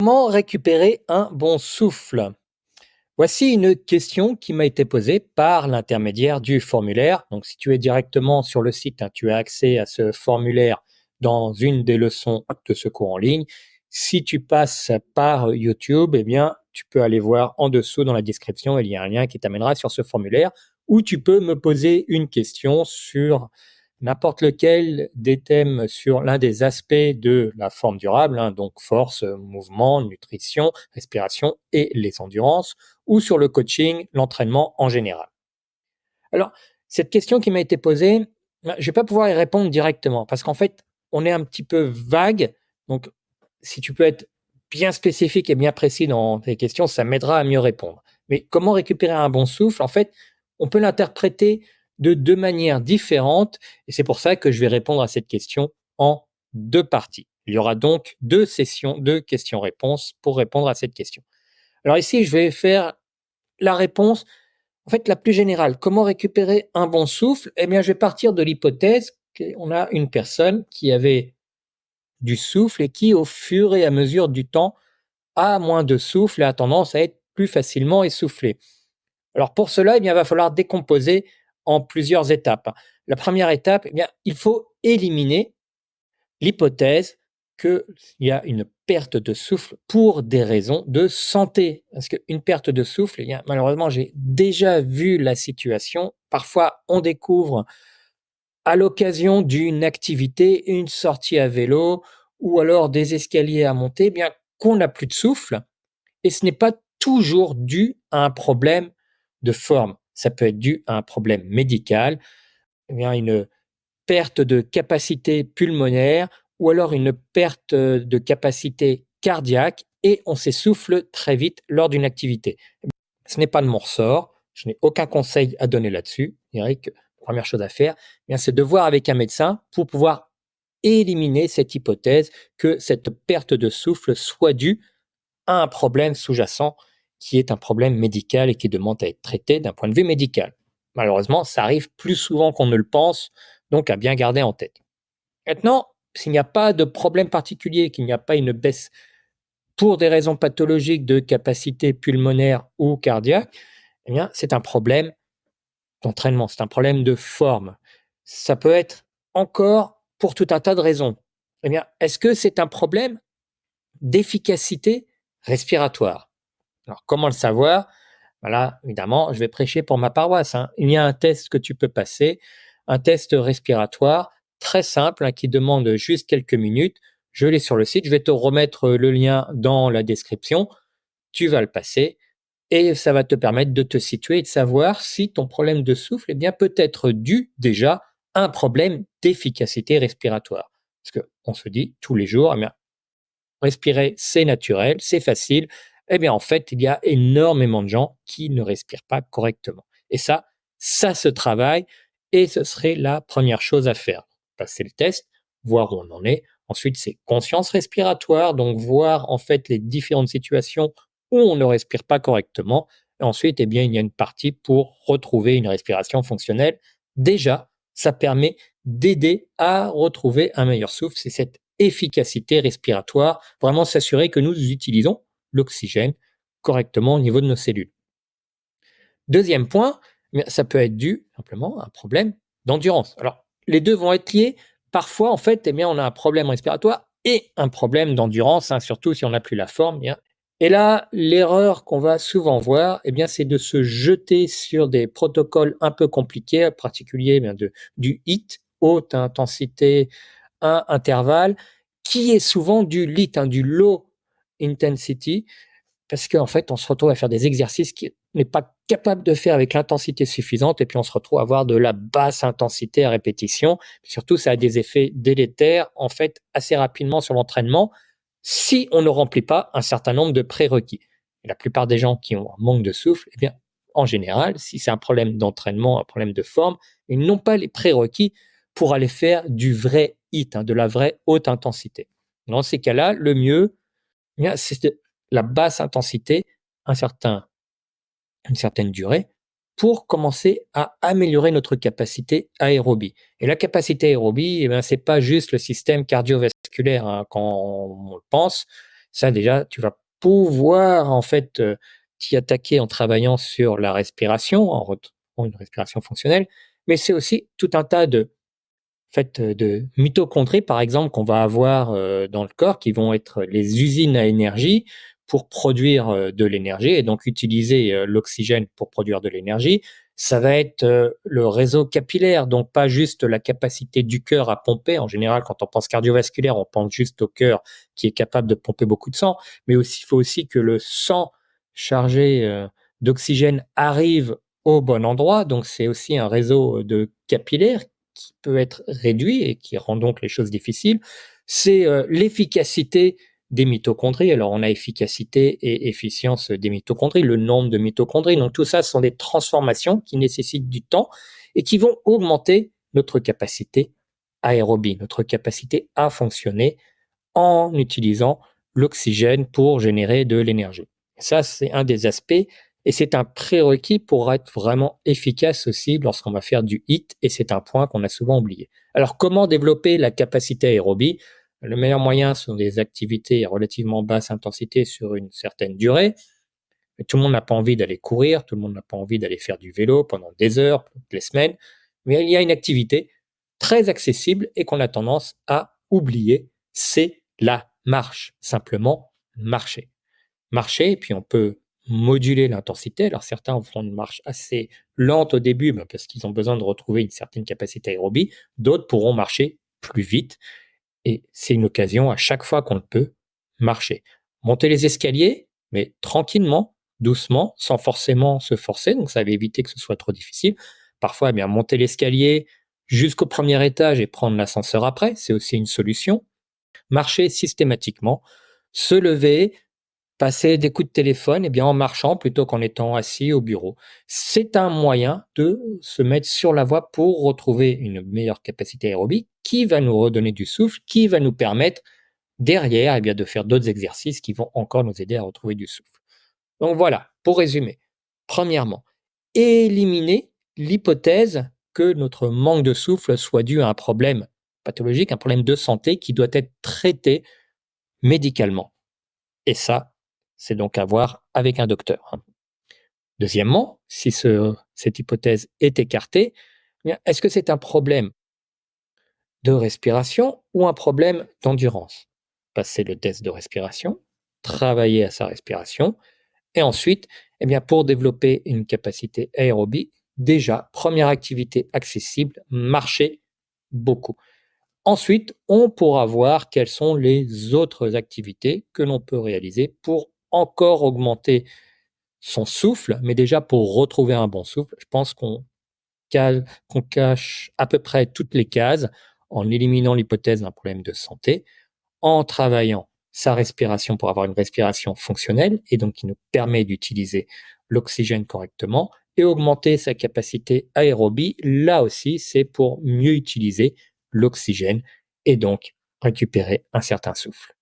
Comment récupérer un bon souffle? Voici une question qui m'a été posée par l'intermédiaire du formulaire. Donc, si tu es directement sur le site, tu as accès à ce formulaire dans une des leçons de ce cours en ligne. Si tu passes par YouTube, eh bien, tu peux aller voir en dessous dans la description, il y a un lien qui t'amènera sur ce formulaire où tu peux me poser une question sur n'importe lequel des thèmes sur l'un des aspects de la forme durable, donc force, mouvement, nutrition, respiration et les endurances, ou sur le coaching, l'entraînement en général. Alors, cette question qui m'a été posée, je ne vais pas pouvoir y répondre directement parce qu'en fait, on est un petit peu vague. Donc, si tu peux être bien spécifique et bien précis dans tes questions, ça m'aidera à mieux répondre. Mais comment récupérer un bon souffle? En fait, on peut l'interpréter de deux manières différentes et c'est pour ça que je vais répondre à cette question en deux parties. Il y aura donc deux sessions, deux questions-réponses pour répondre à cette question. Alors ici, je vais faire la réponse en fait, la plus générale. Comment récupérer un bon souffle? Eh bien, je vais partir de l'hypothèse qu'on a une personne qui avait du souffle et qui, au fur et à mesure du temps, a moins de souffle et a tendance à être plus facilement essoufflé. Alors pour cela, eh bien, il va falloir décomposer en plusieurs étapes. La première étape, eh bien, il faut éliminer l'hypothèse qu'il y a une perte de souffle pour des raisons de santé. Parce qu'une perte de souffle, eh bien, malheureusement, j'ai déjà vu la situation. Parfois, on découvre à l'occasion d'une activité, une sortie à vélo ou alors des escaliers à monter, eh bien qu'on n'a plus de souffle. Et ce n'est pas toujours dû à un problème de forme. Ça peut être dû à un problème médical, eh bien une perte de capacité pulmonaire ou alors une perte de capacité cardiaque et on s'essouffle très vite lors d'une activité. Ce n'est pas de mon ressort, je n'ai aucun conseil à donner là-dessus. Je dirais que la première chose à faire, c'est de voir avec un médecin pour pouvoir éliminer cette hypothèse que cette perte de souffle soit due à un problème sous-jacent qui est un problème médical et qui demande à être traité d'un point de vue médical. Malheureusement, ça arrive plus souvent qu'on ne le pense, donc à bien garder en tête. Maintenant, s'il n'y a pas de problème particulier, qu'il n'y a pas une baisse pour des raisons pathologiques de capacité pulmonaire ou cardiaque, eh bien, c'est un problème d'entraînement, c'est un problème de forme. Ça peut être encore pour tout un tas de raisons. Eh bien, est-ce que c'est un problème d'efficacité respiratoire? Alors, comment le savoir? Voilà, évidemment, je vais prêcher pour ma paroisse. Il y a un test que tu peux passer, un test respiratoire très simple qui demande juste quelques minutes. Je l'ai sur le site, je vais te remettre le lien dans la description. Tu vas le passer et ça va te permettre de te situer et de savoir si ton problème de souffle peut être dû déjà à un problème d'efficacité respiratoire. Parce qu'on se dit tous les jours, respirer, c'est naturel, c'est facile. En fait, il y a énormément de gens qui ne respirent pas correctement. Et ça se travaille et ce serait la première chose à faire. Passer le test, voir où on en est. Ensuite, c'est conscience respiratoire, donc voir en fait les différentes situations où on ne respire pas correctement. Et ensuite, il y a une partie pour retrouver une respiration fonctionnelle. Déjà, ça permet d'aider à retrouver un meilleur souffle. C'est cette efficacité respiratoire, vraiment s'assurer que nous utilisons l'oxygène correctement au niveau de nos cellules. Deuxième point, ça peut être dû simplement à un problème d'endurance. Alors, les deux vont être liés. Parfois, en fait, on a un problème respiratoire et un problème d'endurance, surtout si on n'a plus la forme. Et là, l'erreur qu'on va souvent voir, c'est de se jeter sur des protocoles un peu compliqués, en particulier du HIIT, haute intensité, un intervalle, qui est souvent du LIT, du low intensity, parce qu'en fait, on se retrouve à faire des exercices qu'on n'est pas capable de faire avec l'intensité suffisante, et puis on se retrouve à avoir de la basse intensité à répétition. Surtout, ça a des effets délétères, en fait, assez rapidement sur l'entraînement, si on ne remplit pas un certain nombre de prérequis. Et la plupart des gens qui ont un manque de souffle, en général, si c'est un problème d'entraînement, un problème de forme, ils n'ont pas les prérequis pour aller faire du vrai HIIT, de la vraie haute intensité. Dans ces cas-là, le mieux, c'est la basse intensité, une certaine durée, pour commencer à améliorer notre capacité aérobie. Et la capacité aérobie, c'est pas juste le système cardiovasculaire quand on le pense, Ça déjà, tu vas pouvoir en fait, t'y attaquer en travaillant sur la respiration, en retrouvant une respiration fonctionnelle, mais c'est aussi tout un tas de fait, de mitochondries, par exemple, qu'on va avoir, dans le corps, qui vont être les usines à énergie pour produire, de l'énergie et donc utiliser, l'oxygène pour produire de l'énergie. Ça va être, le réseau capillaire, donc pas juste la capacité du cœur à pomper. En général, quand on pense cardiovasculaire, on pense juste au cœur qui est capable de pomper beaucoup de sang, mais aussi il faut aussi que le sang chargé, d'oxygène arrive au bon endroit, donc c'est aussi un réseau, de capillaires qui peut être réduit et qui rend donc les choses difficiles, c'est l'efficacité des mitochondries. Alors, on a efficacité et efficience des mitochondries, le nombre de mitochondries. Donc, tout ça ce sont des transformations qui nécessitent du temps et qui vont augmenter notre capacité aérobie, notre capacité à fonctionner en utilisant l'oxygène pour générer de l'énergie. Ça, c'est un des aspects et c'est un prérequis pour être vraiment efficace aussi lorsqu'on va faire du HIIT et c'est un point qu'on a souvent oublié. Alors, comment développer la capacité aérobie? Le meilleur moyen sont des activités à relativement basse intensité sur une certaine durée. Mais tout le monde n'a pas envie d'aller courir, tout le monde n'a pas envie d'aller faire du vélo pendant des heures, toutes les semaines. Mais il y a une activité très accessible et qu'on a tendance à oublier, c'est la marche. Simplement marcher. Marcher, et puis on peut moduler l'intensité. Alors certains font une marche assez lente au début parce qu'ils ont besoin de retrouver une certaine capacité aérobie. D'autres pourront marcher plus vite. Et c'est une occasion à chaque fois qu'on le peut, marcher. Monter les escaliers, mais tranquillement, doucement, sans forcément se forcer, donc ça va éviter que ce soit trop difficile. Parfois, eh bien, monter l'escalier jusqu'au premier étage et prendre l'ascenseur après, c'est aussi une solution. Marcher systématiquement, se lever, passer des coups de téléphone, eh bien, en marchant plutôt qu'en étant assis au bureau. C'est un moyen de se mettre sur la voie pour retrouver une meilleure capacité aérobie qui va nous redonner du souffle, qui va nous permettre derrière, eh bien, de faire d'autres exercices qui vont encore nous aider à retrouver du souffle. Donc voilà, pour résumer. Premièrement, éliminer l'hypothèse que notre manque de souffle soit dû à un problème pathologique, un problème de santé qui doit être traité médicalement. Et ça, c'est donc à voir avec un docteur, hein. Deuxièmement, si cette hypothèse est écartée, eh bien, est-ce que c'est un problème de respiration ou un problème d'endurance? Passer le test de respiration, travailler à sa respiration, et ensuite, eh bien, pour développer une capacité aérobie, déjà, première activité accessible, marcher beaucoup. Ensuite, on pourra voir quelles sont les autres activités que l'on peut réaliser pour encore augmenter son souffle, mais déjà pour retrouver un bon souffle, je pense qu'on cache à peu près toutes les cases en éliminant l'hypothèse d'un problème de santé, en travaillant sa respiration pour avoir une respiration fonctionnelle et donc qui nous permet d'utiliser l'oxygène correctement et augmenter sa capacité aérobie. Là aussi, c'est pour mieux utiliser l'oxygène et donc récupérer un certain souffle.